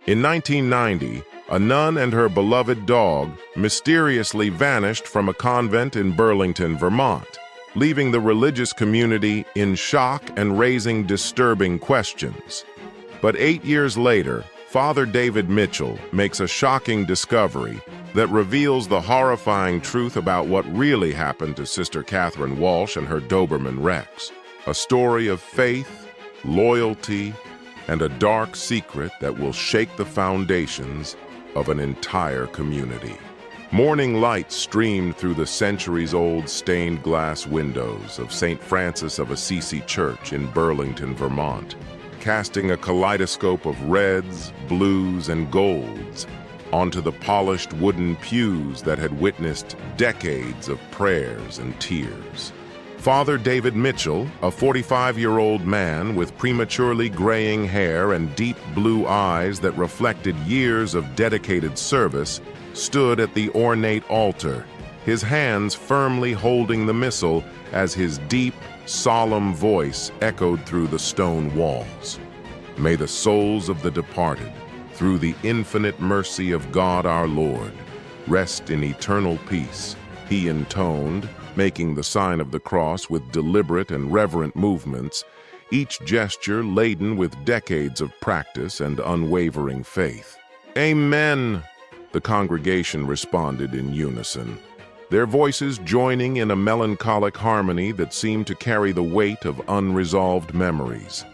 In 1990, a nun and her beloved dog mysteriously vanished from a convent in Burlington, Vermont, leaving the religious community in shock and raising disturbing questions. But 8 years later, Father David Mitchell makes a shocking discovery that reveals the horrifying truth about what really happened to Sister Catherine Walsh and her Doberman Rex. A story of faith, loyalty, and a dark secret that will shake the foundations of an entire community. Morning light streamed through the centuries-old stained glass windows of St. Francis of Assisi Church in Burlington, Vermont, casting a kaleidoscope of reds, blues, and golds onto the polished wooden pews that had witnessed decades of prayers and tears. Father David Mitchell, a 45-year-old man with prematurely graying hair and deep blue eyes that reflected years of dedicated service, stood at the ornate altar, his hands firmly holding the missal as his deep, solemn voice echoed through the stone walls. May the souls of the departed, through the infinite mercy of God our Lord, rest in eternal peace, he intoned, making the sign of the cross with deliberate and reverent movements, each gesture laden with decades of practice and unwavering faith. Amen, the congregation responded in unison, their voices joining in a melancholic harmony that seemed to carry the weight of unresolved memories.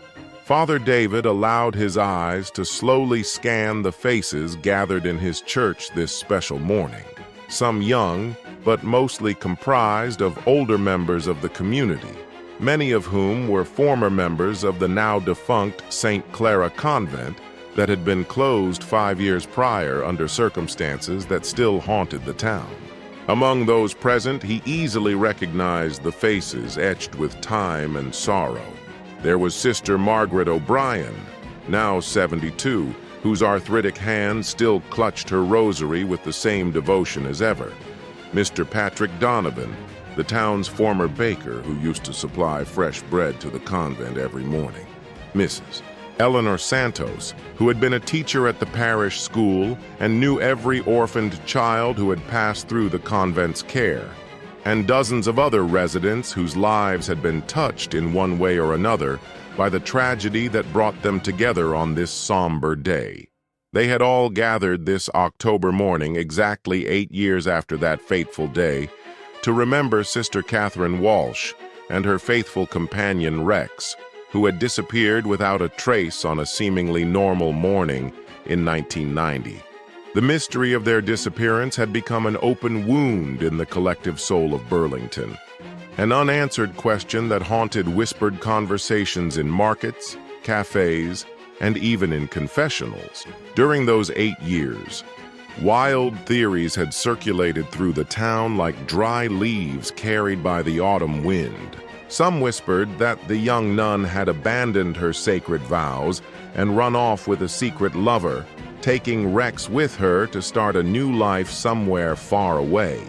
Father David allowed his eyes to slowly scan the faces gathered in his church this special morning, some young, but mostly comprised of older members of the community, many of whom were former members of the now-defunct St. Clara Convent that had been closed 5 years prior under circumstances that still haunted the town. Among those present, he easily recognized the faces etched with time and sorrow. There was Sister Margaret O'Brien, now 72, whose arthritic hand still clutched her rosary with the same devotion as ever. Mr. Patrick Donovan, the town's former baker who used to supply fresh bread to the convent every morning. Mrs. Eleanor Santos, who had been a teacher at the parish school and knew every orphaned child who had passed through the convent's care, and dozens of other residents whose lives had been touched in one way or another by the tragedy that brought them together on this somber day. They had all gathered this October morning, exactly 8 years after that fateful day, to remember Sister Catherine Walsh and her faithful companion Rex, who had disappeared without a trace on a seemingly normal morning in 1990. The mystery of their disappearance had become an open wound in the collective soul of Burlington, an unanswered question that haunted whispered conversations in markets, cafes, and even in confessionals. During those 8 years, wild theories had circulated through the town like dry leaves carried by the autumn wind. Some whispered that the young nun had abandoned her sacred vows and run off with a secret lover, taking Rex with her to start a new life somewhere far away.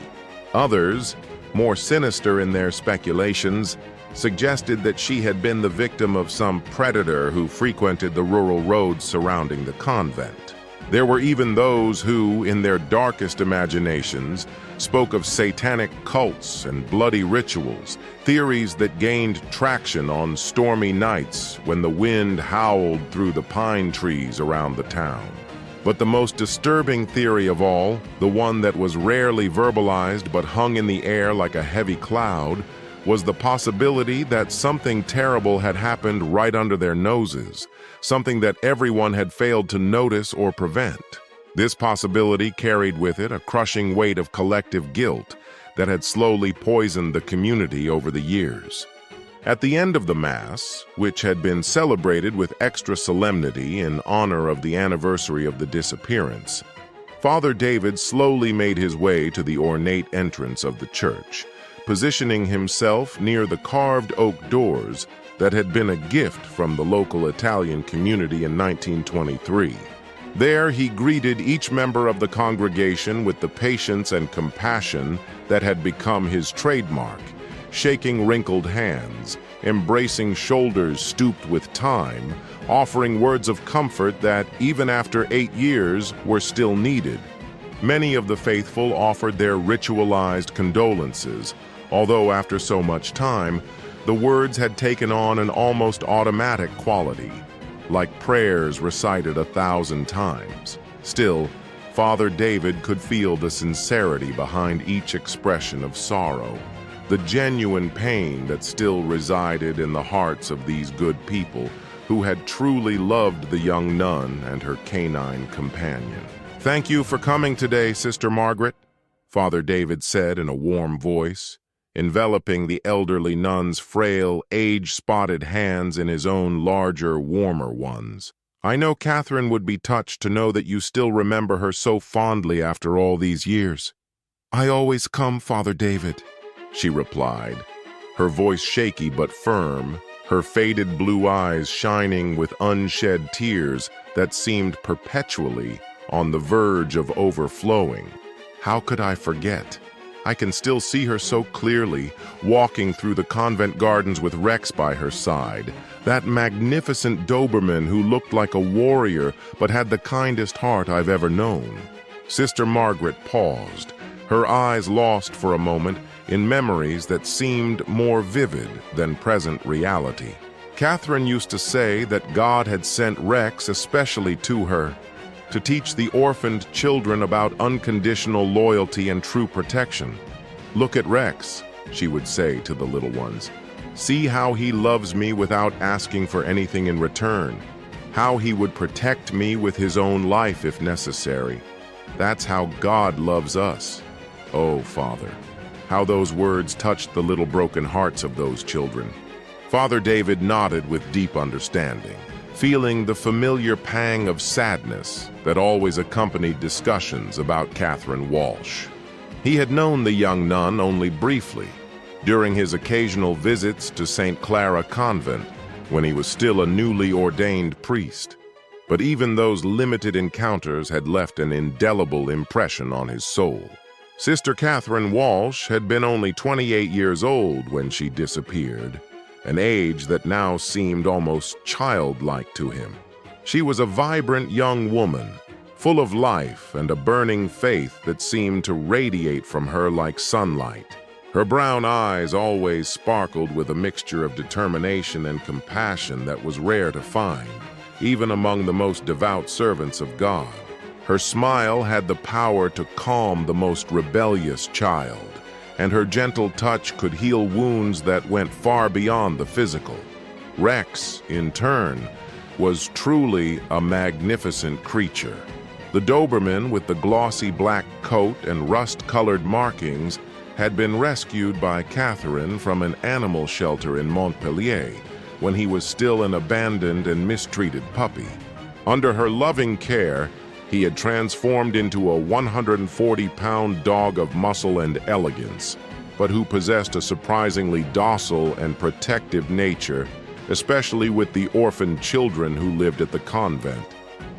Others, more sinister in their speculations, suggested that she had been the victim of some predator who frequented the rural roads surrounding the convent. There were even those who, in their darkest imaginations, spoke of satanic cults and bloody rituals, theories that gained traction on stormy nights when the wind howled through the pine trees around the town. But the most disturbing theory of all, the one that was rarely verbalized but hung in the air like a heavy cloud, was the possibility that something terrible had happened right under their noses, something that everyone had failed to notice or prevent. This possibility carried with it a crushing weight of collective guilt that had slowly poisoned the community over the years. At the end of the Mass, which had been celebrated with extra solemnity in honor of the anniversary of the disappearance, Father David slowly made his way to the ornate entrance of the church, positioning himself near the carved oak doors that had been a gift from the local Italian community in 1923. There he greeted each member of the congregation with the patience and compassion that had become his trademark, shaking wrinkled hands, embracing shoulders stooped with time, offering words of comfort that, even after 8 years, were still needed. Many of the faithful offered their ritualized condolences, although after so much time, the words had taken on an almost automatic quality, like prayers recited 1,000 times. Still, Father David could feel the sincerity behind each expression of sorrow, the genuine pain that still resided in the hearts of these good people who had truly loved the young nun and her canine companion. "Thank you for coming today, Sister Margaret," Father David said in a warm voice, enveloping the elderly nun's frail, age-spotted hands in his own larger, warmer ones. "I know Catherine would be touched to know that you still remember her so fondly after all these years." "I always come, Father David," she replied, her voice shaky but firm, her faded blue eyes shining with unshed tears that seemed perpetually on the verge of overflowing. "How could I forget? I can still see her so clearly, walking through the convent gardens with Rex by her side, that magnificent Doberman who looked like a warrior but had the kindest heart I've ever known." Sister Margaret paused, her eyes lost for a moment in memories that seemed more vivid than present reality. Catherine used to say that God had sent Rex especially to her, to teach the orphaned children about unconditional loyalty and true protection. "Look at Rex," she would say to the little ones. "See how he loves me without asking for anything in return, how he would protect me with his own life if necessary. That's how God loves us." Oh, Father, how those words touched the little broken hearts of those children. Father David nodded with deep understanding, feeling the familiar pang of sadness that always accompanied discussions about Catherine Walsh. He had known the young nun only briefly, during his occasional visits to St. Clara Convent, when he was still a newly ordained priest. But even those limited encounters had left an indelible impression on his soul. Sister Catherine Walsh had been only 28 years old when she disappeared, an age that now seemed almost childlike to him. She was a vibrant young woman, full of life and a burning faith that seemed to radiate from her like sunlight. Her brown eyes always sparkled with a mixture of determination and compassion that was rare to find, even among the most devout servants of God. Her smile had the power to calm the most rebellious child, and her gentle touch could heal wounds that went far beyond the physical. Rex, in turn, was truly a magnificent creature. The Doberman, with the glossy black coat and rust-colored markings, had been rescued by Catherine from an animal shelter in Montpellier when he was still an abandoned and mistreated puppy. Under her loving care, he had transformed into a 140-pound dog of muscle and elegance, but who possessed a surprisingly docile and protective nature, especially with the orphaned children who lived at the convent.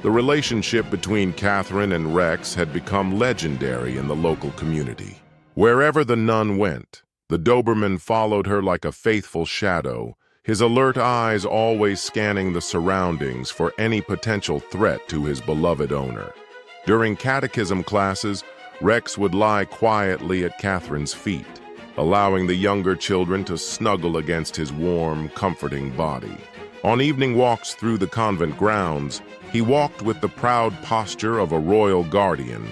The relationship between Catherine and Rex had become legendary in the local community. Wherever the nun went, the Doberman followed her like a faithful shadow, his alert eyes always scanning the surroundings for any potential threat to his beloved owner. During catechism classes, Rex would lie quietly at Catherine's feet, allowing the younger children to snuggle against his warm, comforting body. On evening walks through the convent grounds, he walked with the proud posture of a royal guardian,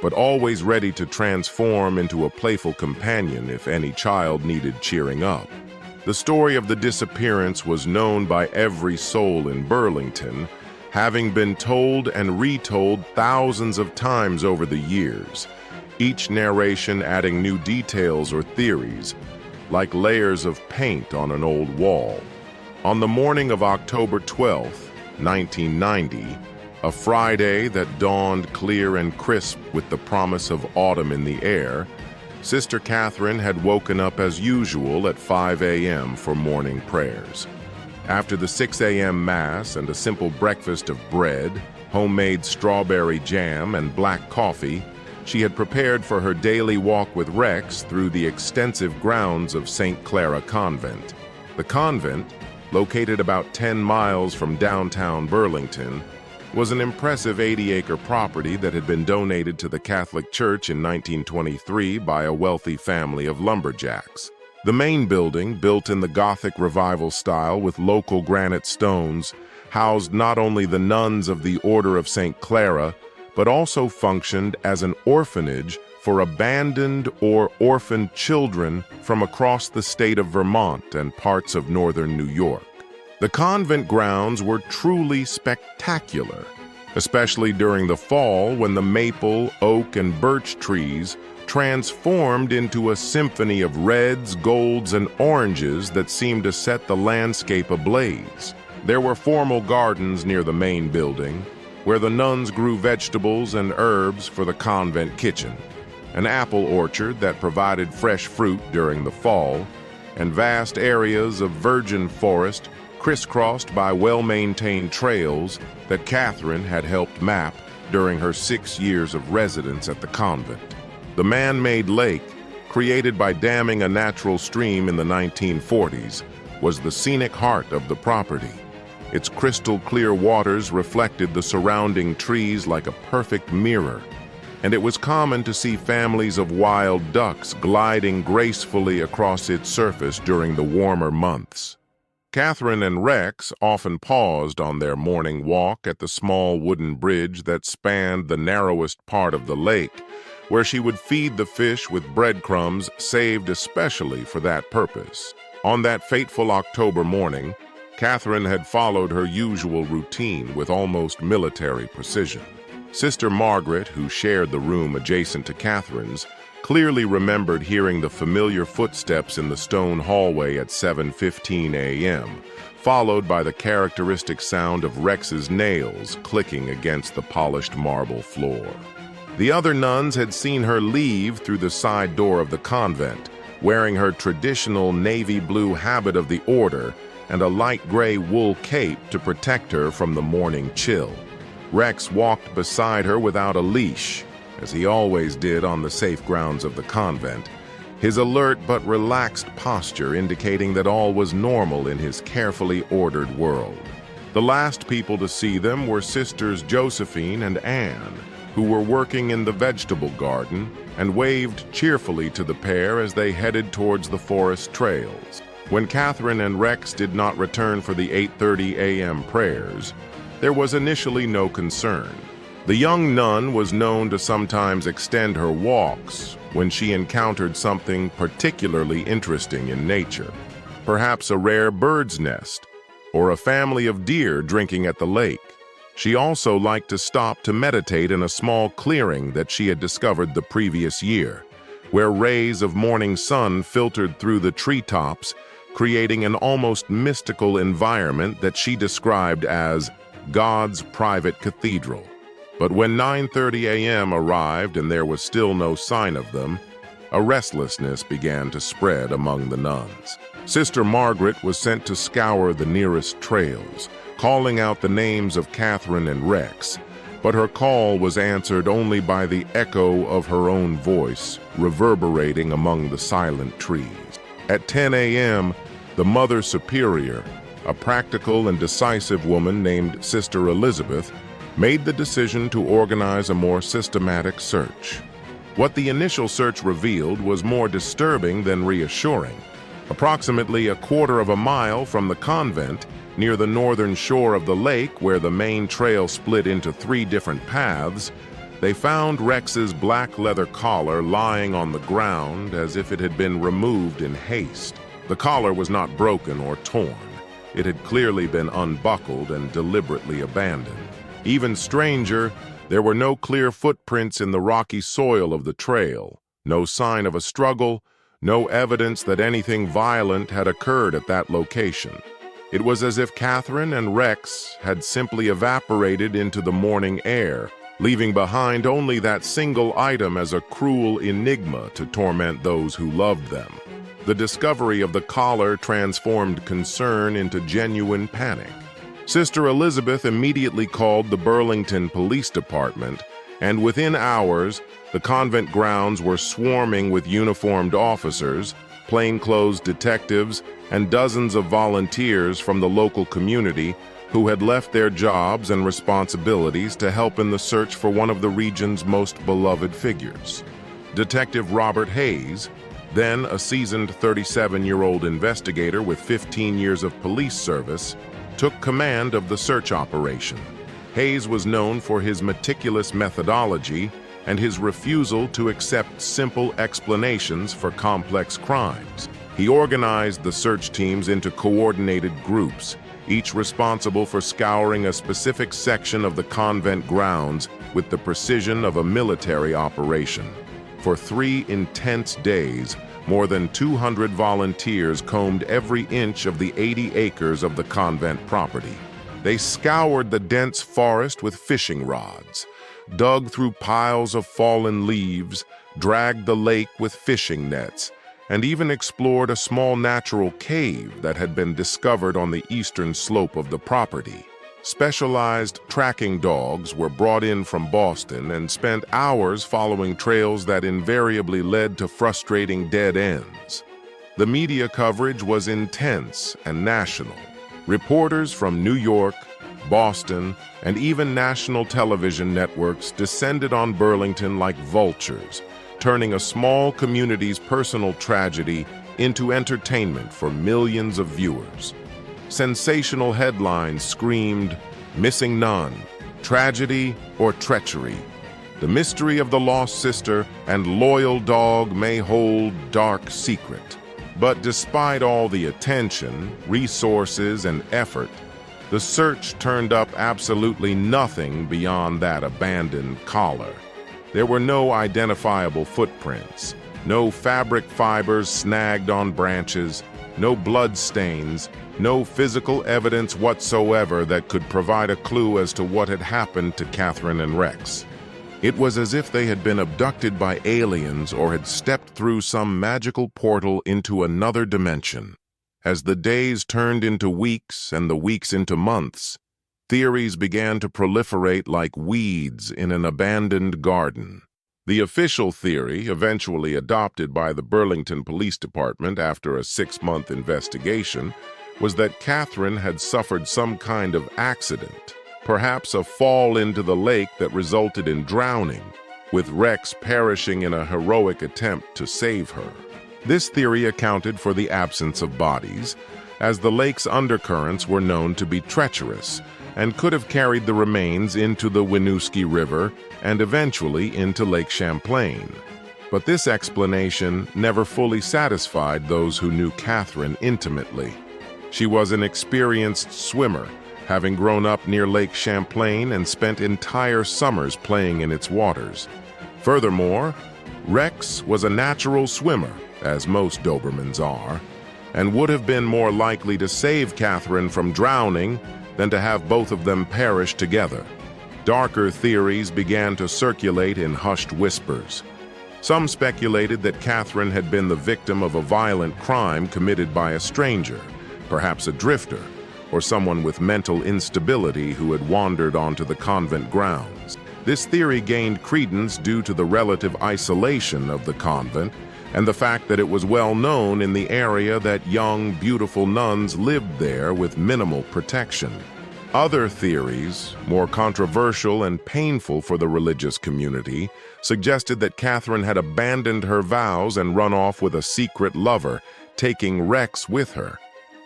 but always ready to transform into a playful companion if any child needed cheering up. The story of the disappearance was known by every soul in Burlington, having been told and retold thousands of times over the years, each narration adding new details or theories, like layers of paint on an old wall. On the morning of October 12, 1990, a Friday that dawned clear and crisp with the promise of autumn in the air, Sister Catherine had woken up as usual at 5 a.m. for morning prayers. After the 6 a.m. Mass and a simple breakfast of bread, homemade strawberry jam, and black coffee, she had prepared for her daily walk with Rex through the extensive grounds of St. Clara Convent. The convent, located about 10 miles from downtown Burlington, was an impressive 80-acre property that had been donated to the Catholic Church in 1923 by a wealthy family of lumberjacks. The main building, built in the Gothic Revival style with local granite stones, housed not only the nuns of the Order of St. Clara, but also functioned as an orphanage for abandoned or orphaned children from across the state of Vermont and parts of northern New York. The convent grounds were truly spectacular, especially during the fall when the maple, oak, and birch trees transformed into a symphony of reds, golds, and oranges that seemed to set the landscape ablaze. There were formal gardens near the main building, where the nuns grew vegetables and herbs for the convent kitchen, an apple orchard that provided fresh fruit during the fall, and vast areas of virgin forest crisscrossed by well-maintained trails that Catherine had helped map during her 6 years of residence at the convent. The man-made lake, created by damming a natural stream in the 1940s, was the scenic heart of the property. Its crystal-clear waters reflected the surrounding trees like a perfect mirror, and it was common to see families of wild ducks gliding gracefully across its surface during the warmer months. Catherine and Rex often paused on their morning walk at the small wooden bridge that spanned the narrowest part of the lake, where she would feed the fish with breadcrumbs saved especially for that purpose. On that fateful October morning, Catherine had followed her usual routine with almost military precision. Sister Margaret, who shared the room adjacent to Catherine's, clearly remembered hearing the familiar footsteps in the stone hallway at 7:15 a.m., followed by the characteristic sound of Rex's nails clicking against the polished marble floor. The other nuns had seen her leave through the side door of the convent, wearing her traditional navy blue habit of the order and a light gray wool cape to protect her from the morning chill. Rex walked beside her without a leash, as he always did on the safe grounds of the convent, his alert but relaxed posture indicating that all was normal in his carefully ordered world. The last people to see them were sisters Josephine and Anne, who were working in the vegetable garden and waved cheerfully to the pair as they headed towards the forest trails. When Catherine and Rex did not return for the 8:30 a.m. prayers, there was initially no concern. The young nun was known to sometimes extend her walks when she encountered something particularly interesting in nature, perhaps a rare bird's nest or a family of deer drinking at the lake. She also liked to stop to meditate in a small clearing that she had discovered the previous year, where rays of morning sun filtered through the treetops, creating an almost mystical environment that she described as God's private cathedral. But when 9:30 a.m. arrived and there was still no sign of them, a restlessness began to spread among the nuns. Sister Margaret was sent to scour the nearest trails, calling out the names of Catherine and Rex, but her call was answered only by the echo of her own voice reverberating among the silent trees. At 10 a.m., the Mother Superior, a practical and decisive woman named Sister Elizabeth, made the decision to organize a more systematic search. What the initial search revealed was more disturbing than reassuring. Approximately a quarter of a mile from the convent, near the northern shore of the lake where the main trail split into 3 different paths, they found Rex's black leather collar lying on the ground as if it had been removed in haste. The collar was not broken or torn. It had clearly been unbuckled and deliberately abandoned. Even stranger, there were no clear footprints in the rocky soil of the trail, no sign of a struggle, no evidence that anything violent had occurred at that location. It was as if Catherine and Rex had simply evaporated into the morning air, leaving behind only that single item as a cruel enigma to torment those who loved them. The discovery of the collar transformed concern into genuine panic. Sister Elizabeth immediately called the Burlington Police Department, and within hours, the convent grounds were swarming with uniformed officers, plainclothes detectives, and dozens of volunteers from the local community who had left their jobs and responsibilities to help in the search for one of the region's most beloved figures. Detective Robert Hayes, then a seasoned 37-year-old investigator with 15 years of police service, took command of the search operation. Hayes was known for his meticulous methodology and his refusal to accept simple explanations for complex crimes. He organized the search teams into coordinated groups, each responsible for scouring a specific section of the convent grounds with the precision of a military operation. For 3 intense days, more than 200 volunteers combed every inch of the 80 acres of the convent property. They scoured the dense forest with fishing rods, dug through piles of fallen leaves, dragged the lake with fishing nets, and even explored a small natural cave that had been discovered on the eastern slope of the property. Specialized tracking dogs were brought in from Boston and spent hours following trails that invariably led to frustrating dead ends. The media coverage was intense and national. Reporters from New York, Boston, and even national television networks descended on Burlington like vultures, turning a small community's personal tragedy into entertainment for millions of viewers. Sensational headlines screamed, "Missing none, tragedy or treachery. The mystery of the lost sister and loyal dog may hold dark secret." But despite all the attention, resources, and effort, the search turned up absolutely nothing beyond that abandoned collar. There were no identifiable footprints, no fabric fibers snagged on branches, no blood stains, no physical evidence whatsoever that could provide a clue as to what had happened to Catherine and Rex. It was as if they had been abducted by aliens or had stepped through some magical portal into another dimension. As the days turned into weeks and the weeks into months, theories began to proliferate like weeds in an abandoned garden. The official theory, eventually adopted by the Burlington Police Department after a 6-month investigation, was that Catherine had suffered some kind of accident, perhaps a fall into the lake that resulted in drowning, with Rex perishing in a heroic attempt to save her. This theory accounted for the absence of bodies, as the lake's undercurrents were known to be treacherous and could have carried the remains into the Winooski River and eventually into Lake Champlain. But this explanation never fully satisfied those who knew Catherine intimately. She was an experienced swimmer, having grown up near Lake Champlain and spent entire summers playing in its waters. Furthermore, Rex was a natural swimmer, as most Dobermans are, and would have been more likely to save Catherine from drowning than to have both of them perish together. Darker theories began to circulate in hushed whispers. Some speculated that Catherine had been the victim of a violent crime committed by a stranger, perhaps a drifter, or someone with mental instability who had wandered onto the convent grounds. This theory gained credence due to the relative isolation of the convent and the fact that it was well known in the area that young, beautiful nuns lived there with minimal protection. Other theories, more controversial and painful for the religious community, suggested that Catherine had abandoned her vows and run off with a secret lover, taking Rex with her.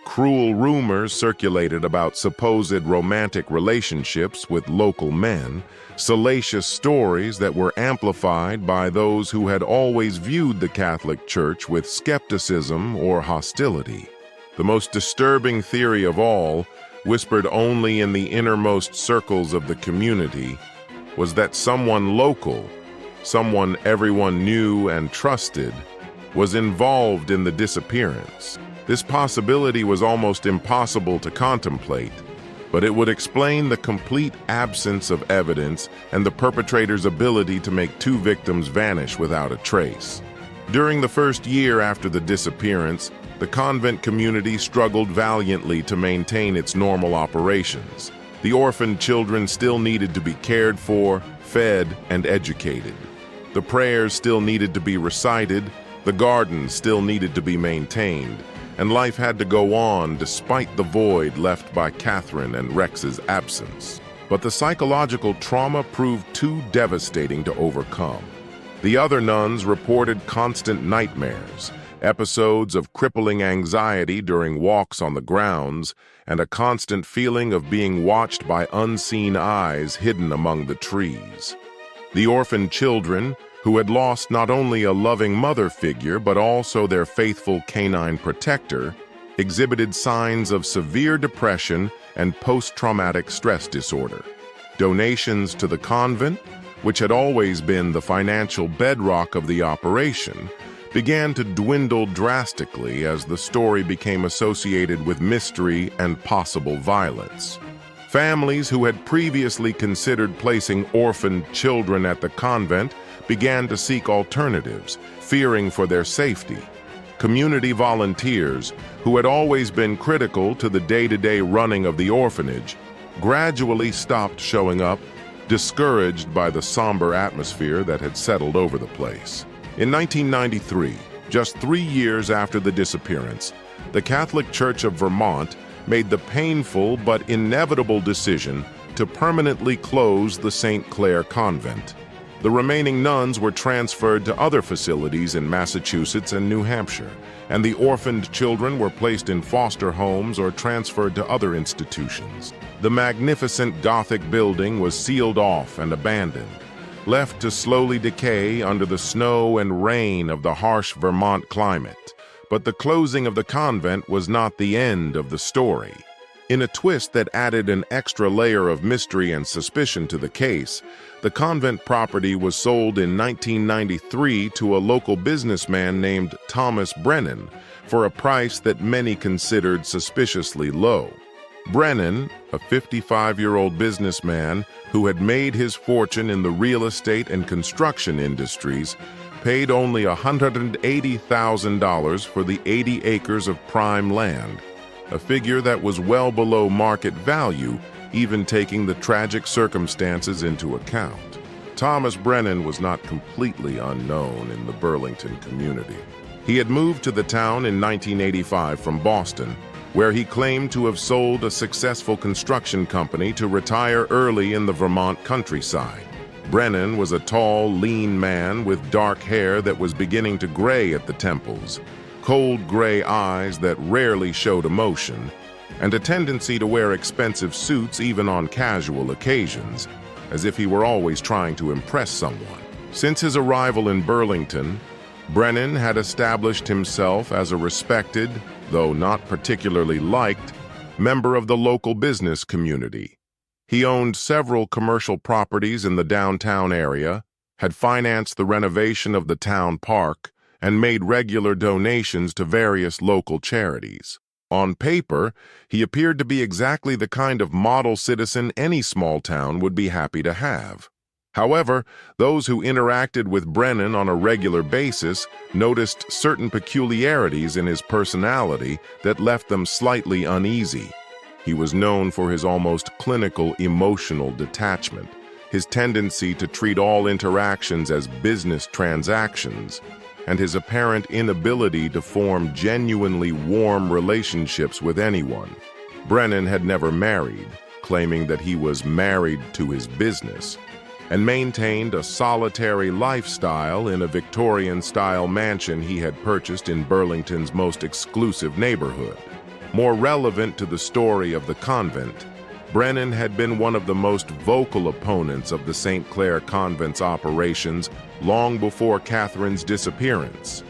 Cruel rumors circulated about supposed romantic relationships with local men, salacious stories that were amplified by those who had always viewed the Catholic Church with skepticism or hostility. The most disturbing theory of all, whispered only in the innermost circles of the community, was that someone local, someone everyone knew and trusted, was involved in the disappearance. This possibility was almost impossible to contemplate, but it would explain the complete absence of evidence and the perpetrator's ability to make 2 victims vanish without a trace. During the first year after the disappearance, the convent community struggled valiantly to maintain its normal operations. The orphaned children still needed to be cared for, fed, and educated. The prayers still needed to be recited, the garden still needed to be maintained, and life had to go on despite the void left by Catherine and Rex's absence. But the psychological trauma proved too devastating to overcome. The other nuns reported constant nightmares, episodes of crippling anxiety during walks on the grounds, and a constant feeling of being watched by unseen eyes hidden among the trees. The orphaned children, who had lost not only a loving mother figure but also their faithful canine protector, exhibited signs of severe depression and post-traumatic stress disorder. Donations to the convent, which had always been the financial bedrock of the operation, began to dwindle drastically as the story became associated with mystery and possible violence. Families who had previously considered placing orphaned children at the convent began to seek alternatives, fearing for their safety. Community volunteers, who had always been critical to the day-to-day running of the orphanage, gradually stopped showing up, discouraged by the somber atmosphere that had settled over the place. In 1993, just 3 years after the disappearance, the Catholic Church of Vermont made the painful but inevitable decision to permanently close the St. Clair Convent. The remaining nuns were transferred to other facilities in Massachusetts and New Hampshire, and the orphaned children were placed in foster homes or transferred to other institutions. The magnificent Gothic building was sealed off and abandoned, left to slowly decay under the snow and rain of the harsh Vermont climate. But the closing of the convent was not the end of the story. In a twist that added an extra layer of mystery and suspicion to the case, the convent property was sold in 1993 to a local businessman named Thomas Brennan for a price that many considered suspiciously low. Brennan, a 55-year-old businessman who had made his fortune in the real estate and construction industries, paid only $180,000 for the 80 acres of prime land, a figure that was well below market value, even taking the tragic circumstances into account. Thomas Brennan was not completely unknown in the Burlington community. He had moved to the town in 1985 from Boston, where he claimed to have sold a successful construction company to retire early in the Vermont countryside. Brennan was a tall, lean man with dark hair that was beginning to gray at the temples, cold gray eyes that rarely showed emotion, and a tendency to wear expensive suits even on casual occasions, as if he were always trying to impress someone. Since his arrival in Burlington, Brennan had established himself as a respected, though not particularly liked, member of the local business community. He owned several commercial properties in the downtown area, had financed the renovation of the town park, and made regular donations to various local charities. On paper, he appeared to be exactly the kind of model citizen any small town would be happy to have. However, those who interacted with Brennan on a regular basis noticed certain peculiarities in his personality that left them slightly uneasy. He was known for his almost clinical emotional detachment, his tendency to treat all interactions as business transactions, and his apparent inability to form genuinely warm relationships with anyone. Brennan had never married, claiming that he was married to his business, and maintained a solitary lifestyle in a Victorian-style mansion he had purchased in Burlington's most exclusive neighborhood. More relevant to the story of the convent, Brennan had been one of the most vocal opponents of the St. Clair Convent's operations long before Catherine's disappearance.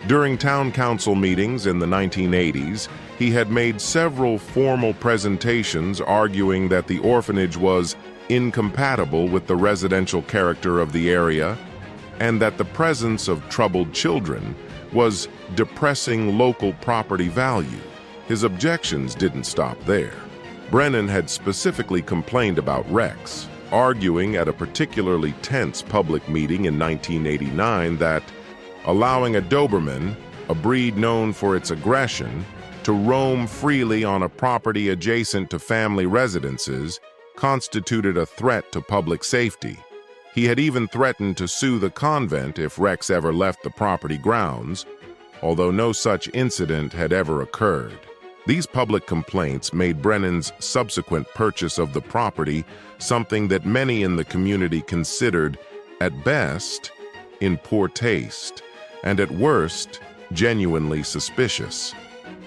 During town council meetings in the 1980s, he had made several formal presentations arguing that the orphanage was incompatible with the residential character of the area, and that the presence of troubled children was depressing local property value. His objections didn't stop there. Brennan had specifically complained about Rex, arguing at a particularly tense public meeting in 1989 that allowing a Doberman, a breed known for its aggression, to roam freely on a property adjacent to family residences constituted a threat to public safety. He had even threatened to sue the convent if Rex ever left the property grounds, although no such incident had ever occurred. These public complaints made Brennan's subsequent purchase of the property something that many in the community considered, at best, in poor taste, and at worst, genuinely suspicious.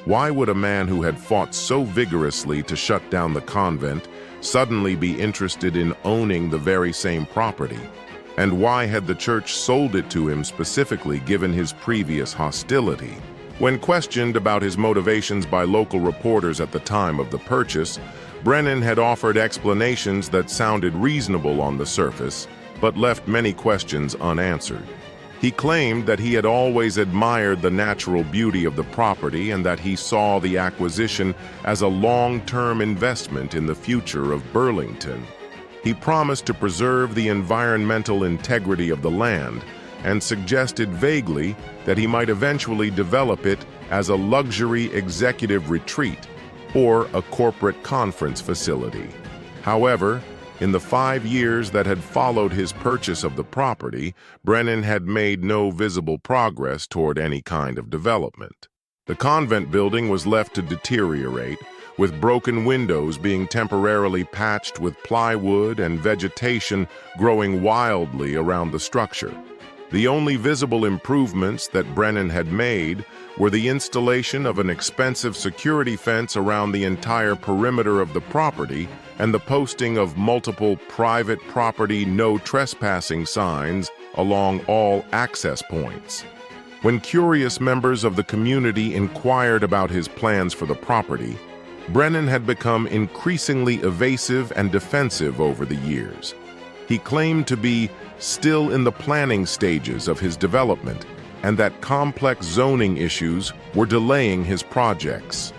Why would a man who had fought so vigorously to shut down the convent suddenly be interested in owning the very same property? And why had the church sold it to him specifically given his previous hostility? When questioned about his motivations by local reporters at the time of the purchase, Brennan had offered explanations that sounded reasonable on the surface, but left many questions unanswered. He claimed that he had always admired the natural beauty of the property and that he saw the acquisition as a long-term investment in the future of Burlington. He promised to preserve the environmental integrity of the land and suggested vaguely that he might eventually develop it as a luxury executive retreat or a corporate conference facility. However, in the 5 years that had followed his purchase of the property, Brennan had made no visible progress toward any kind of development. The convent building was left to deteriorate, with broken windows being temporarily patched with plywood and vegetation growing wildly around the structure. The only visible improvements that Brennan had made were the installation of an expensive security fence around the entire perimeter of the property and the posting of multiple private property no trespassing signs along all access points. When curious members of the community inquired about his plans for the property, Brennan had become increasingly evasive and defensive over the years. He claimed to be still in the planning stages of his development and that complex zoning issues were delaying his projects.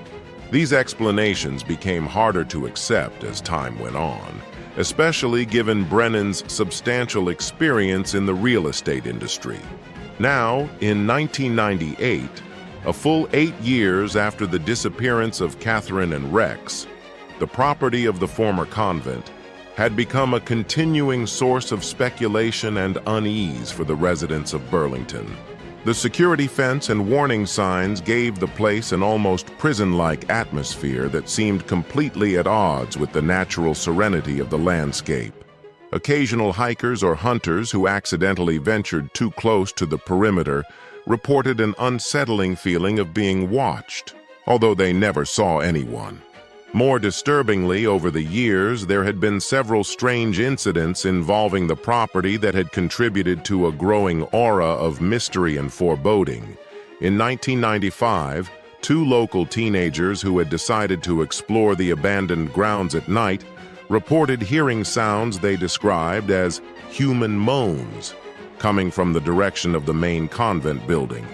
These explanations became harder to accept as time went on, especially given Brennan's substantial experience in the real estate industry. Now, in 1998, a full 8 years after the disappearance of Catherine and Rex, the property of the former convent had become a continuing source of speculation and unease for the residents of Burlington. The security fence and warning signs gave the place an almost prison-like atmosphere that seemed completely at odds with the natural serenity of the landscape. Occasional hikers or hunters who accidentally ventured too close to the perimeter reported an unsettling feeling of being watched, although they never saw anyone. More disturbingly, over the years, there had been several strange incidents involving the property that had contributed to a growing aura of mystery and foreboding. In 1995, 2 local teenagers who had decided to explore the abandoned grounds at night reported hearing sounds they described as human moans coming from the direction of the main convent building.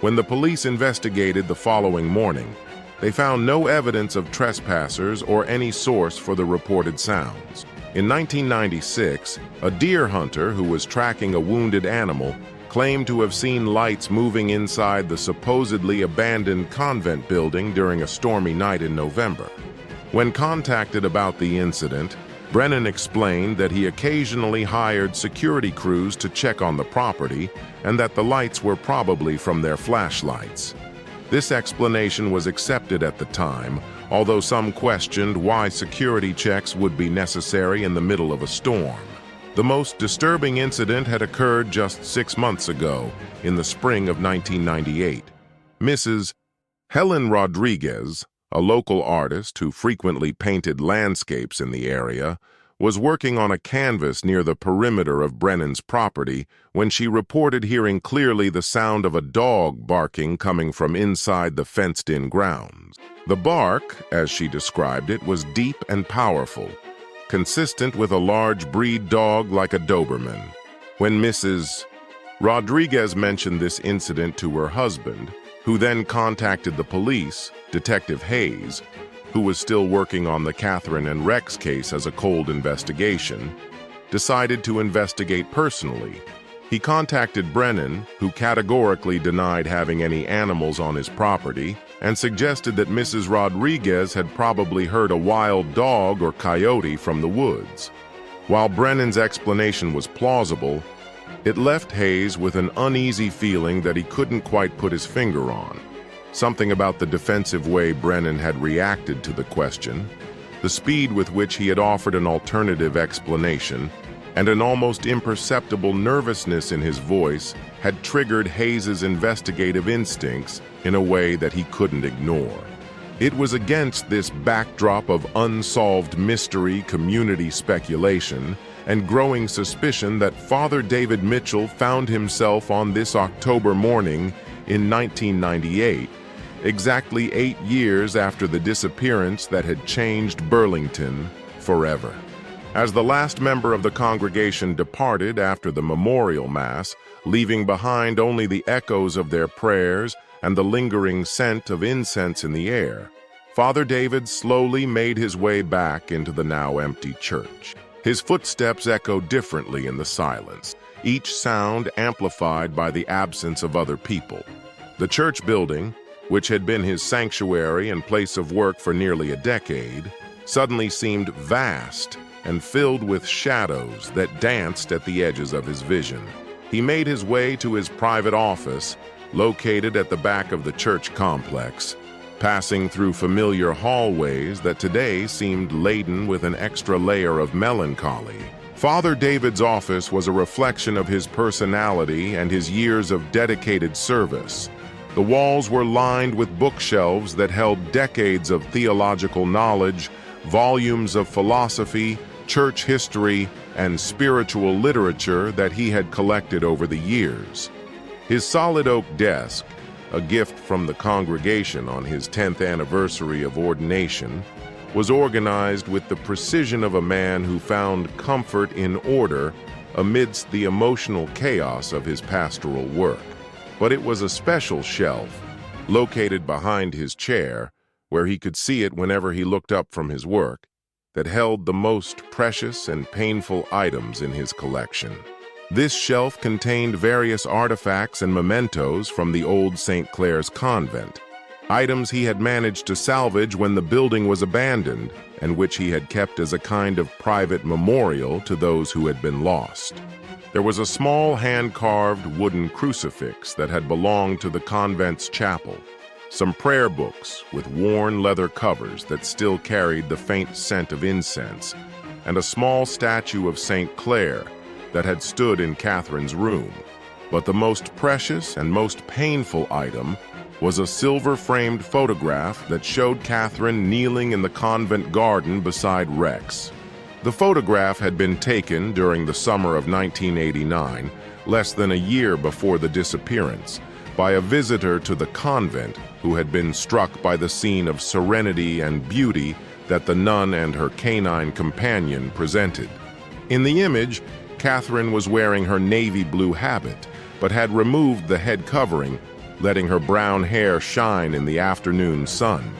When the police investigated the following morning, they found no evidence of trespassers or any source for the reported sounds. In 1996, a deer hunter who was tracking a wounded animal claimed to have seen lights moving inside the supposedly abandoned convent building during a stormy night in November. When contacted about the incident, Brennan explained that he occasionally hired security crews to check on the property and that the lights were probably from their flashlights. This explanation was accepted at the time, although some questioned why security checks would be necessary in the middle of a storm. The most disturbing incident had occurred just 6 months ago, in the spring of 1998. Mrs. Helen Rodriguez, a local artist who frequently painted landscapes in the area, was working on a canvas near the perimeter of Brennan's property when she reported hearing clearly the sound of a dog barking coming from inside the fenced-in grounds. The bark, as she described it, was deep and powerful, consistent with a large breed dog like a Doberman. When Mrs. Rodriguez mentioned this incident to her husband, who then contacted the police, Detective Hayes, who was still working on the Catherine and Rex case as a cold investigation, decided to investigate personally. He contacted Brennan, who categorically denied having any animals on his property, and suggested that Mrs. Rodriguez had probably heard a wild dog or coyote from the woods. While Brennan's explanation was plausible, it left Hayes with an uneasy feeling that he couldn't quite put his finger on. Something about the defensive way Brennan had reacted to the question, the speed with which he had offered an alternative explanation, and an almost imperceptible nervousness in his voice had triggered Hayes's investigative instincts in a way that he couldn't ignore. It was against this backdrop of unsolved mystery, community speculation, and growing suspicion that Father David Mitchell found himself on this October morning in 1998, exactly 8 years after the disappearance that had changed Burlington forever. As the last member of the congregation departed after the memorial mass, leaving behind only the echoes of their prayers and the lingering scent of incense in the air, Father David slowly made his way back into the now empty church. His footsteps echoed differently in the silence, each sound amplified by the absence of other people. The church building, which had been his sanctuary and place of work for nearly a decade, suddenly seemed vast and filled with shadows that danced at the edges of his vision. He made his way to his private office, located at the back of the church complex, passing through familiar hallways that today seemed laden with an extra layer of melancholy. Father David's office was a reflection of his personality and his years of dedicated service. The walls were lined with bookshelves that held decades of theological knowledge, volumes of philosophy, church history, and spiritual literature that he had collected over the years. His solid oak desk, a gift from the congregation on his 10th anniversary of ordination, was organized with the precision of a man who found comfort in order amidst the emotional chaos of his pastoral work. But it was a special shelf, located behind his chair, where he could see it whenever he looked up from his work, that held the most precious and painful items in his collection. This shelf contained various artifacts and mementos from the old St. Clare's convent, items he had managed to salvage when the building was abandoned and which he had kept as a kind of private memorial to those who had been lost. There was a small hand-carved wooden crucifix that had belonged to the convent's chapel, some prayer books with worn leather covers that still carried the faint scent of incense, and a small statue of St. Clare that had stood in Catherine's room. But the most precious and most painful item was a silver-framed photograph that showed Catherine kneeling in the convent garden beside Rex. The photograph had been taken during the summer of 1989, less than a year before the disappearance, by a visitor to the convent who had been struck by the scene of serenity and beauty that the nun and her canine companion presented. In the image, Catherine was wearing her navy blue habit, but had removed the head covering, letting her brown hair shine in the afternoon sun.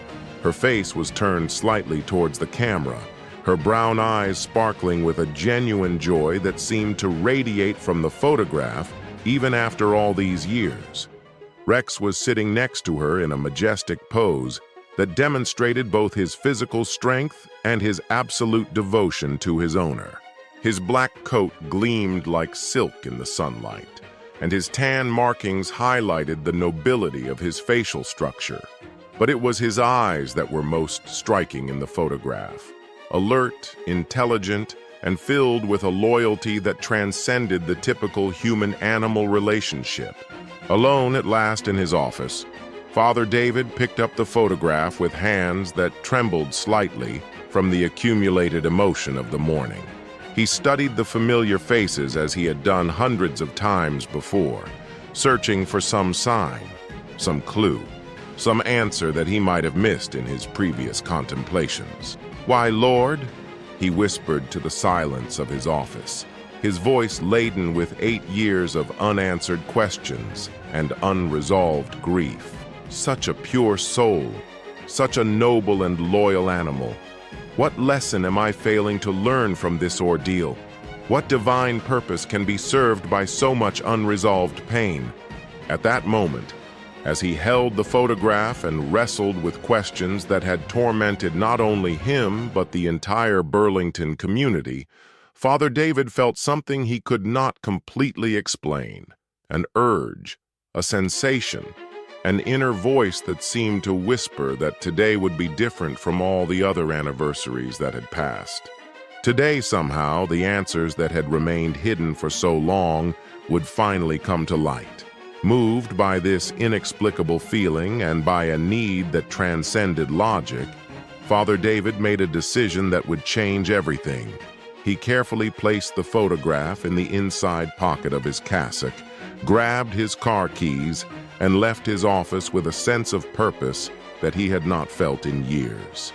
Her face was turned slightly towards the camera, her brown eyes sparkling with a genuine joy that seemed to radiate from the photograph even after all these years. Rex was sitting next to her in a majestic pose that demonstrated both his physical strength and his absolute devotion to his owner. His black coat gleamed like silk in the sunlight, and his tan markings highlighted the nobility of his facial structure. But it was his eyes that were most striking in the photograph. Alert, intelligent, and filled with a loyalty that transcended the typical human-animal relationship. Alone at last in his office, Father David picked up the photograph with hands that trembled slightly from the accumulated emotion of the morning. He studied the familiar faces as he had done hundreds of times before, searching for some sign, some clue, some answer that he might have missed in his previous contemplations. "Why, Lord," he whispered to the silence of his office, his voice laden with 8 years of unanswered questions and unresolved grief. Such a pure soul, such a noble and loyal animal. What lesson am I failing to learn from this ordeal? What divine purpose can be served by so much unresolved pain? At that moment, as he held the photograph and wrestled with questions that had tormented not only him but the entire Burlington community, Father David felt something he could not completely explain. An urge, a sensation, an inner voice that seemed to whisper that today would be different from all the other anniversaries that had passed. Today, somehow, the answers that had remained hidden for so long would finally come to light. Moved by this inexplicable feeling and by a need that transcended logic, Father David made a decision that would change everything. He carefully placed the photograph in the inside pocket of his cassock, grabbed his car keys, and left his office with a sense of purpose that he had not felt in years.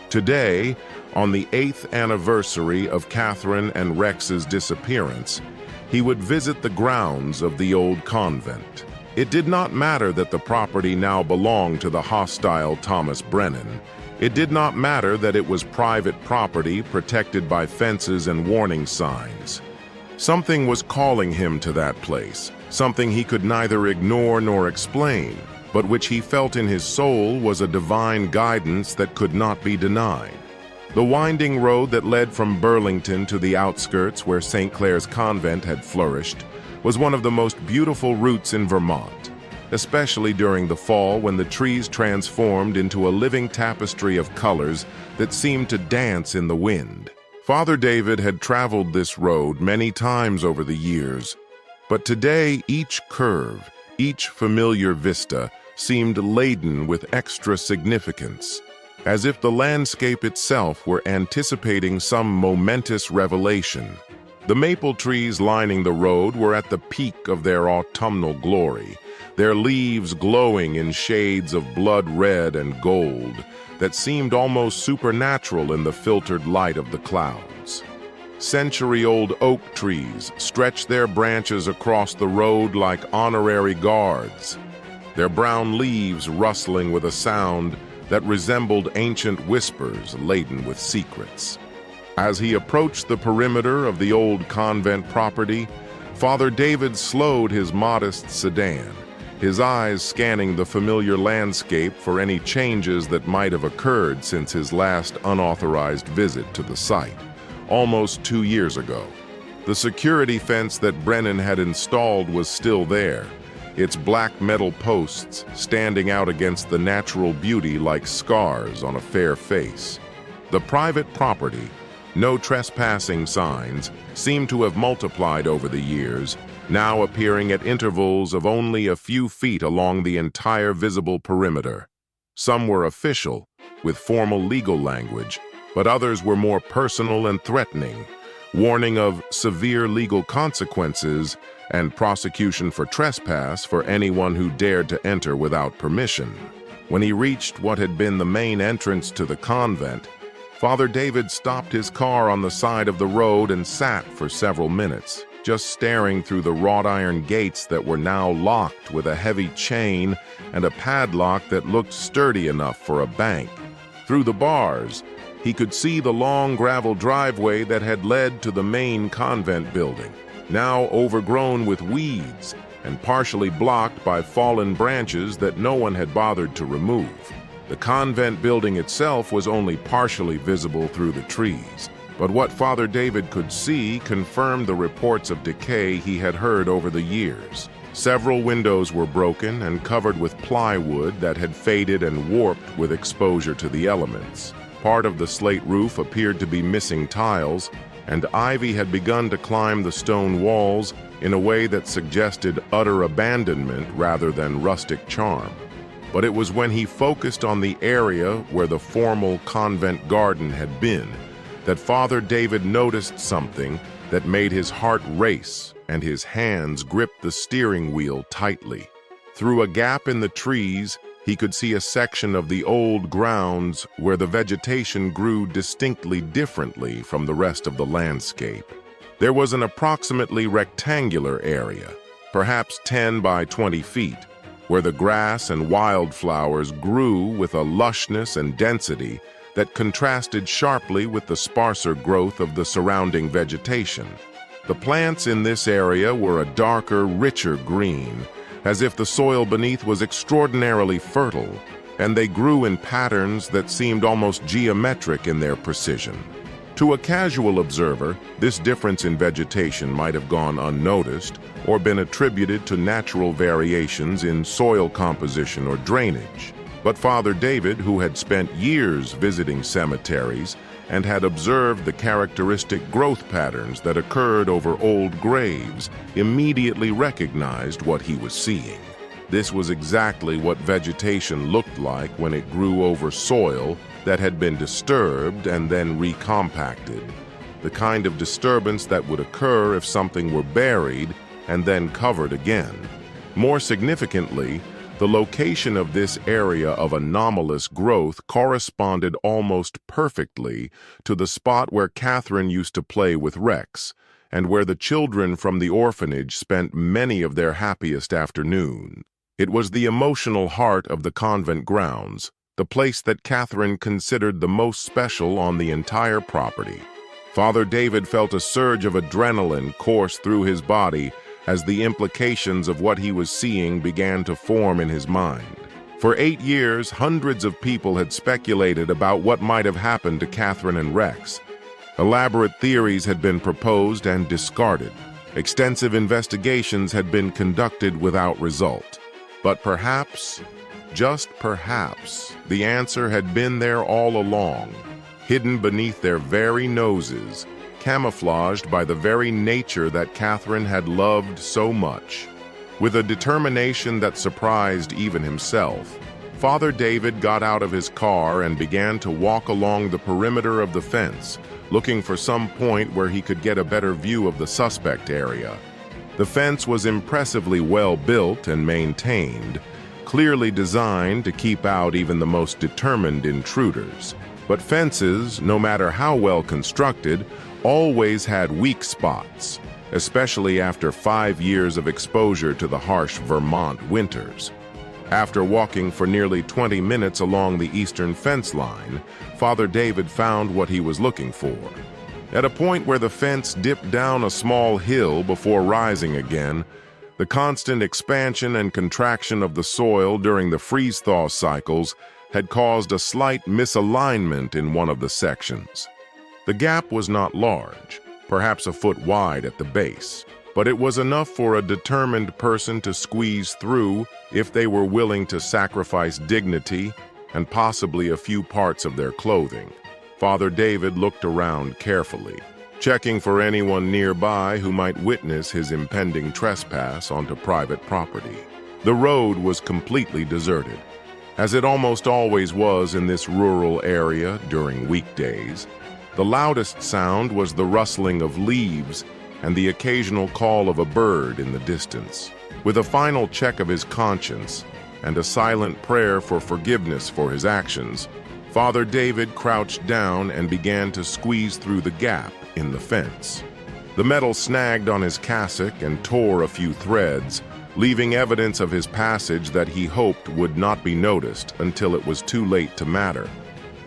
Today, on the 8th anniversary of Catherine and Rex's disappearance, he would visit the grounds of the old convent. It did not matter that the property now belonged to the hostile Thomas Brennan. It did not matter that it was private property protected by fences and warning signs. Something was calling him to that place, something he could neither ignore nor explain, but which he felt in his soul was a divine guidance that could not be denied. The winding road that led from Burlington to the outskirts where St. Clair's Convent had flourished was one of the most beautiful routes in Vermont, especially during the fall when the trees transformed into a living tapestry of colors that seemed to dance in the wind. Father David had traveled this road many times over the years, but today each curve, each familiar vista seemed laden with extra significance, as if the landscape itself were anticipating some momentous revelation. The maple trees lining the road were at the peak of their autumnal glory, their leaves glowing in shades of blood red and gold that seemed almost supernatural in the filtered light of the clouds. Century-old oak trees stretched their branches across the road like honorary guards, their brown leaves rustling with a sound that resembled ancient whispers laden with secrets. As he approached the perimeter of the old convent property, Father David slowed his modest sedan, his eyes scanning the familiar landscape for any changes that might have occurred since his last unauthorized visit to the site, almost 2 years ago. The security fence that Brennan had installed was still there, its black metal posts standing out against the natural beauty like scars on a fair face. The private property, no trespassing signs, seemed to have multiplied over the years, now appearing at intervals of only a few feet along the entire visible perimeter. Some were official, with formal legal language, but others were more personal and threatening, warning of severe legal consequences and prosecution for trespass for anyone who dared to enter without permission. When he reached what had been the main entrance to the convent, Father David stopped his car on the side of the road and sat for several minutes, just staring through the wrought iron gates that were now locked with a heavy chain and a padlock that looked sturdy enough for a bank. Through the bars, he could see the long gravel driveway that had led to the main convent building, now overgrown with weeds and partially blocked by fallen branches that no one had bothered to remove. The convent building itself was only partially visible through the trees, but what Father David could see confirmed the reports of decay he had heard over the years. Several windows were broken and covered with plywood that had faded and warped with exposure to the elements. Part of the slate roof appeared to be missing tiles, and ivy had begun to climb the stone walls in a way that suggested utter abandonment rather than rustic charm. But it was when he focused on the area where the formal convent garden had been that Father David noticed something that made his heart race and his hands grip the steering wheel tightly. Through a gap in the trees, he could see a section of the old grounds where the vegetation grew distinctly differently from the rest of the landscape. There was an approximately rectangular area, perhaps 10 by 20 feet, where the grass and wildflowers grew with a lushness and density that contrasted sharply with the sparser growth of the surrounding vegetation. The plants in this area were a darker, richer green, as if the soil beneath was extraordinarily fertile, and they grew in patterns that seemed almost geometric in their precision. To a casual observer, this difference in vegetation might have gone unnoticed or been attributed to natural variations in soil composition or drainage. But Father David, who had spent years visiting cemeteries and had observed the characteristic growth patterns that occurred over old graves, immediately recognized what he was seeing. This was exactly what vegetation looked like when it grew over soil that had been disturbed and then recompacted, the kind of disturbance that would occur if something were buried and then covered again. More significantly, the location of this area of anomalous growth corresponded almost perfectly to the spot where Catherine used to play with Rex, and where the children from the orphanage spent many of their happiest afternoons. It was the emotional heart of the convent grounds, the place that Catherine considered the most special on the entire property. Father David felt a surge of adrenaline course through his body as the implications of what he was seeing began to form in his mind. For 8 years, hundreds of people had speculated about what might have happened to Catherine and Rex. Elaborate theories had been proposed and discarded. Extensive investigations had been conducted without result. But perhaps, just perhaps, the answer had been there all along, hidden beneath their very noses, camouflaged by the very nature that Catherine had loved so much. With a determination that surprised even himself, Father David got out of his car and began to walk along the perimeter of the fence, looking for some point where he could get a better view of the suspect area. The fence was impressively well built and maintained, clearly designed to keep out even the most determined intruders. But fences, no matter how well constructed, always had weak spots, especially after 5 years of exposure to the harsh Vermont winters. After walking for nearly 20 minutes along the eastern fence line, Father David found what he was looking for. At a point where the fence dipped down a small hill before rising again, the constant expansion and contraction of the soil during the freeze-thaw cycles had caused a slight misalignment in one of the sections. The gap was not large, perhaps a foot wide at the base, but it was enough for a determined person to squeeze through if they were willing to sacrifice dignity and possibly a few parts of their clothing. Father David looked around carefully, checking for anyone nearby who might witness his impending trespass onto private property. The road was completely deserted, as it almost always was in this rural area during weekdays. The loudest sound was the rustling of leaves and the occasional call of a bird in the distance. With a final check of his conscience and a silent prayer for forgiveness for his actions, Father David crouched down and began to squeeze through the gap in the fence. The metal snagged on his cassock and tore a few threads, leaving evidence of his passage that he hoped would not be noticed until it was too late to matter.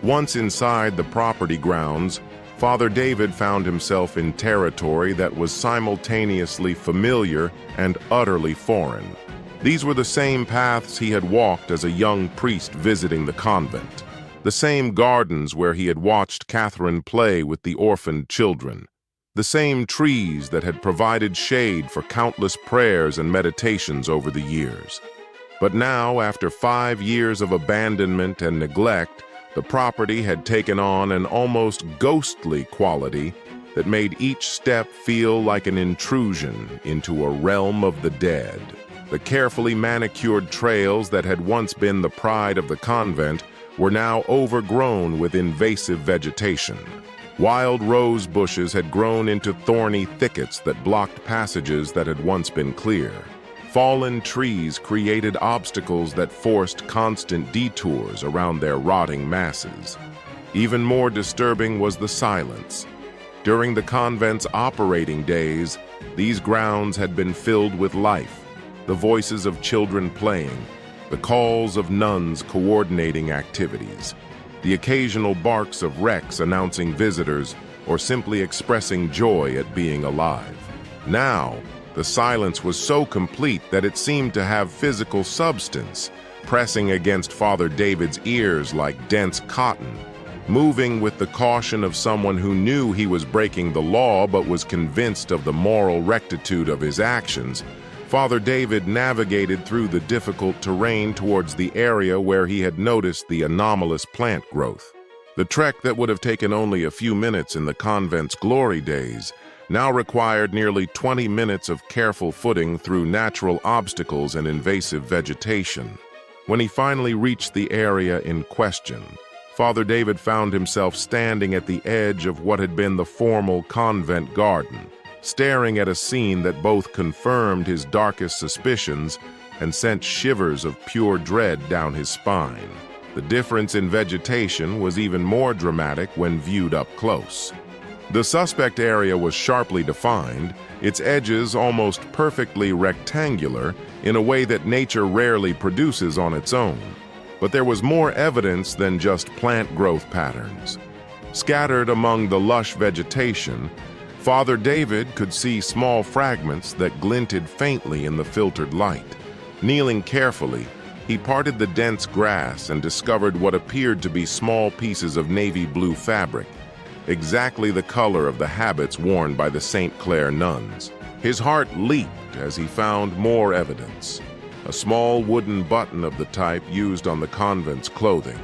Once inside the property grounds, Father David found himself in territory that was simultaneously familiar and utterly foreign. These were the same paths he had walked as a young priest visiting the convent, the same gardens where he had watched Catherine play with the orphaned children, the same trees that had provided shade for countless prayers and meditations over the years. But now, after 5 years of abandonment and neglect, the property had taken on an almost ghostly quality that made each step feel like an intrusion into a realm of the dead. The carefully manicured trails that had once been the pride of the convent were now overgrown with invasive vegetation. Wild rose bushes had grown into thorny thickets that blocked passages that had once been clear. Fallen trees created obstacles that forced constant detours around their rotting masses. Even more disturbing was the silence. During the convent's operating days, these grounds had been filled with life, the voices of children playing, the calls of nuns coordinating activities, the occasional barks of Rex announcing visitors or simply expressing joy at being alive. Now, the silence was so complete that it seemed to have physical substance, pressing against Father David's ears like dense cotton. Moving with the caution of someone who knew he was breaking the law but was convinced of the moral rectitude of his actions, Father David navigated through the difficult terrain towards the area where he had noticed the anomalous plant growth. The trek that would have taken only a few minutes in the convent's glory days now required nearly 20 minutes of careful footing through natural obstacles and invasive vegetation. When he finally reached the area in question, Father David found himself standing at the edge of what had been the formal convent garden, staring at a scene that both confirmed his darkest suspicions and sent shivers of pure dread down his spine. The difference in vegetation was even more dramatic when viewed up close. The suspect area was sharply defined, its edges almost perfectly rectangular in a way that nature rarely produces on its own. But there was more evidence than just plant growth patterns. Scattered among the lush vegetation, Father David could see small fragments that glinted faintly in the filtered light. Kneeling carefully, he parted the dense grass and discovered what appeared to be small pieces of navy blue fabric, exactly the color of the habits worn by the St. Clare nuns. His heart leaped as he found more evidence. A small wooden button of the type used on the convent's clothing,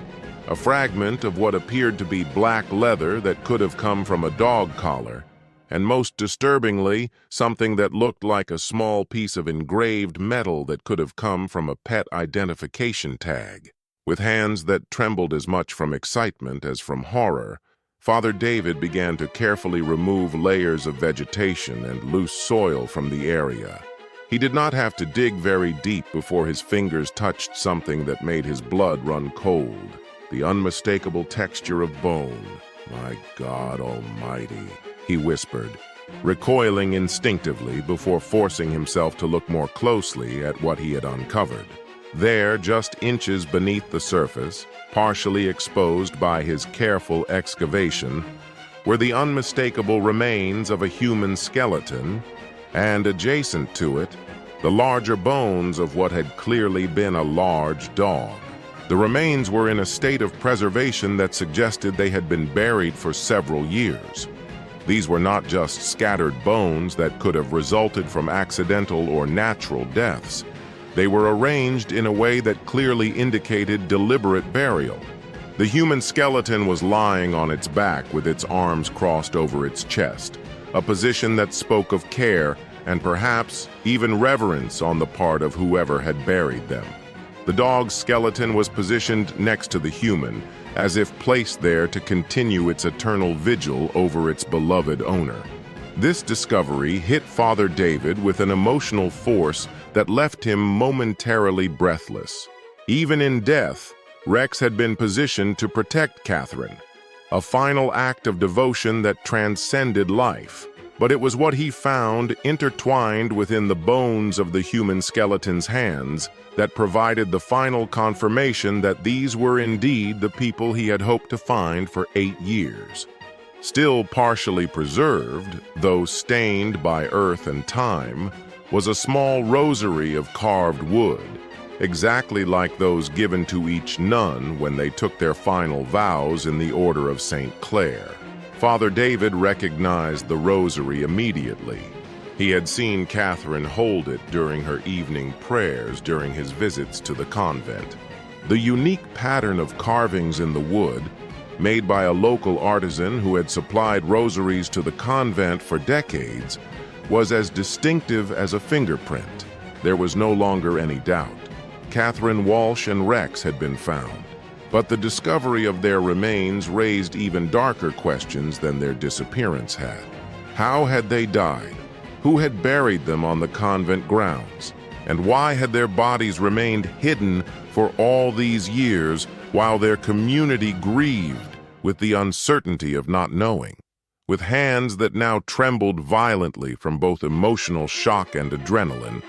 a fragment of what appeared to be black leather that could have come from a dog collar, and most disturbingly, something that looked like a small piece of engraved metal that could have come from a pet identification tag. With hands that trembled as much from excitement as from horror, Father David began to carefully remove layers of vegetation and loose soil from the area. He did not have to dig very deep before his fingers touched something that made his blood run cold, the unmistakable texture of bone. "My God Almighty," he whispered, recoiling instinctively before forcing himself to look more closely at what he had uncovered. There, just inches beneath the surface, partially exposed by his careful excavation, were the unmistakable remains of a human skeleton, and adjacent to it, the larger bones of what had clearly been a large dog. The remains were in a state of preservation that suggested they had been buried for several years. These were not just scattered bones that could have resulted from accidental or natural deaths. They were arranged in a way that clearly indicated deliberate burial. The human skeleton was lying on its back with its arms crossed over its chest, a position that spoke of care and perhaps even reverence on the part of whoever had buried them. The dog's skeleton was positioned next to the human, as if placed there to continue its eternal vigil over its beloved owner. This discovery hit Father David with an emotional force that left him momentarily breathless. Even in death, Rex had been positioned to protect Catherine, a final act of devotion that transcended life. But it was what he found intertwined within the bones of the human skeleton's hands that provided the final confirmation that these were indeed the people he had hoped to find for 8 years. Still partially preserved, though stained by earth and time, was a small rosary of carved wood, exactly like those given to each nun when they took their final vows in the Order of St. Clare. Father David recognized the rosary immediately. He had seen Catherine hold it during her evening prayers during his visits to the convent. The unique pattern of carvings in the wood, made by a local artisan who had supplied rosaries to the convent for decades, was as distinctive as a fingerprint. There was no longer any doubt. Catherine Walsh and Rex had been found. But the discovery of their remains raised even darker questions than their disappearance had. How had they died? Who had buried them on the convent grounds? And why had their bodies remained hidden for all these years while their community grieved with the uncertainty of not knowing? With hands that now trembled violently from both emotional shock and adrenaline,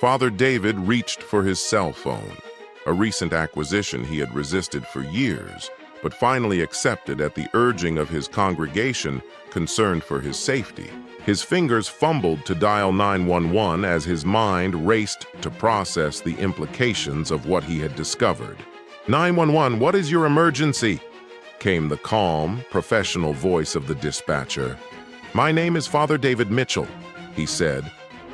Father David reached for his cell phone. A recent acquisition he had resisted for years, but finally accepted at the urging of his congregation concerned for his safety. His fingers fumbled to dial 911 as his mind raced to process the implications of what he had discovered. 911, what is your emergency? Came the calm, professional voice of the dispatcher. My name is Father David Mitchell, he said,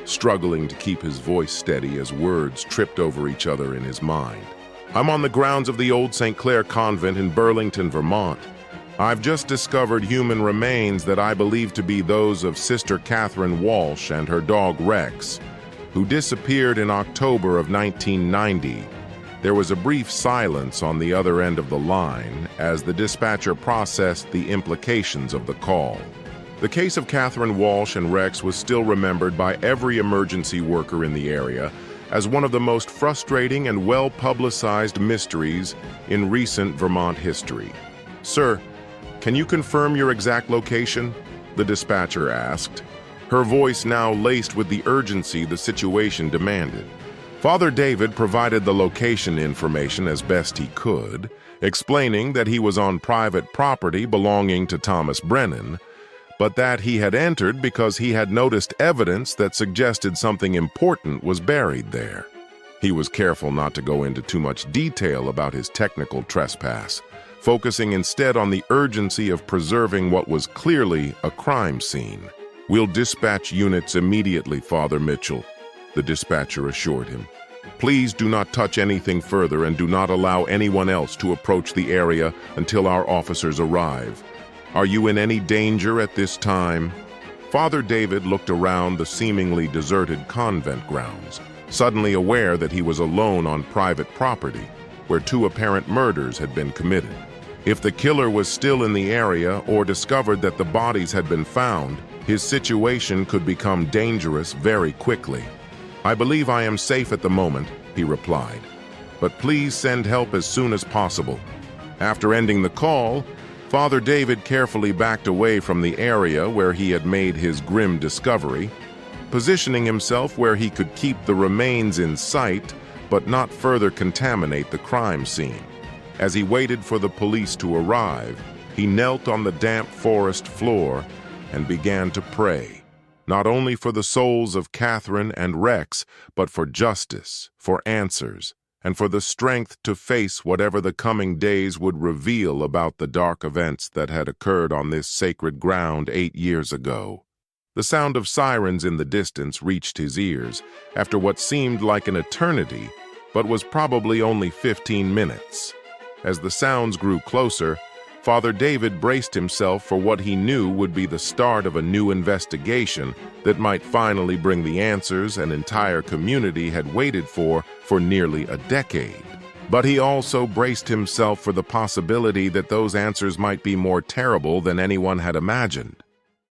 struggling to keep his voice steady as words tripped over each other in his mind. I'm on the grounds of the old St. Clair Convent in Burlington, Vermont. I've just discovered human remains that I believe to be those of Sister Catherine Walsh and her dog Rex, who disappeared in October of 1990. There was a brief silence on the other end of the line as the dispatcher processed the implications of the call. The case of Catherine Walsh and Rex was still remembered by every emergency worker in the area as one of the most frustrating and well-publicized mysteries in recent Vermont history. Sir, can you confirm your exact location? The dispatcher asked, her voice now laced with the urgency the situation demanded. Father David provided the location information as best he could, explaining that he was on private property belonging to Thomas Brennan, but that he had entered because he had noticed evidence that suggested something important was buried there. He was careful not to go into too much detail about his technical trespass, focusing instead on the urgency of preserving what was clearly a crime scene. We'll dispatch units immediately, Father Mitchell, the dispatcher assured him. Please do not touch anything further and do not allow anyone else to approach the area until our officers arrive. Are you in any danger at this time? Father David looked around the seemingly deserted convent grounds, suddenly aware that he was alone on private property, where two apparent murders had been committed. If the killer was still in the area or discovered that the bodies had been found, his situation could become dangerous very quickly. I believe I am safe at the moment, he replied, but please send help as soon as possible. After ending the call, Father David carefully backed away from the area where he had made his grim discovery, positioning himself where he could keep the remains in sight but not further contaminate the crime scene. As he waited for the police to arrive, he knelt on the damp forest floor and began to pray, not only for the souls of Catherine and Rex, but for justice, for answers, and for the strength to face whatever the coming days would reveal about the dark events that had occurred on this sacred ground 8 years ago. The sound of sirens in the distance reached his ears after what seemed like an eternity, but was probably only 15 minutes. As the sounds grew closer, Father David braced himself for what he knew would be the start of a new investigation that might finally bring the answers an entire community had waited for nearly a decade. But he also braced himself for the possibility that those answers might be more terrible than anyone had imagined.